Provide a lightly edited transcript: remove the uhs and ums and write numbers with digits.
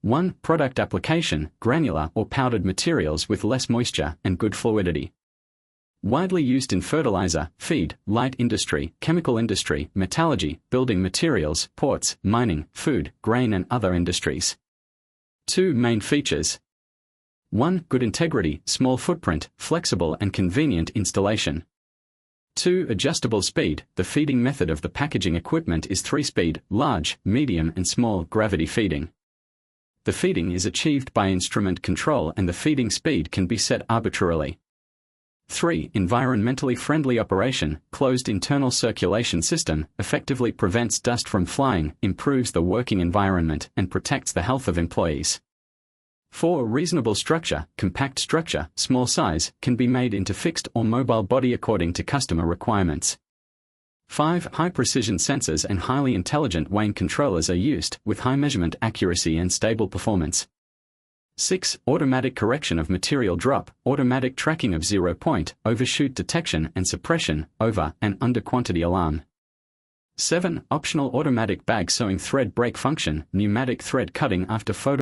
1. Product application, granular or powdered materials with less moisture and good fluidity. Widely used in fertilizer, feed, light industry, chemical industry, metallurgy, building materials, ports, mining, food, grain and other industries. 2. Main features. 1. Good integrity, small footprint, flexible and convenient installation. 2. Adjustable speed. The feeding method of the packaging equipment is 3-speed, large, medium and small gravity feeding. The feeding is achieved by instrument control and the feeding speed can be set arbitrarily. 3. Environmentally friendly operation. Closed internal circulation system effectively prevents dust from flying, improves the working environment and protects the health of employees. 4. Reasonable structure. Compact structure, small size, can be made into fixed or mobile body according to customer requirements. 5. High precision sensors and highly intelligent weighing controllers are used, with high measurement accuracy and stable performance. 6. Automatic correction of material drop, automatic tracking of 0-point, overshoot detection and suppression, over and under quantity alarm. 7. Optional automatic bag sewing thread break function, pneumatic thread cutting after photo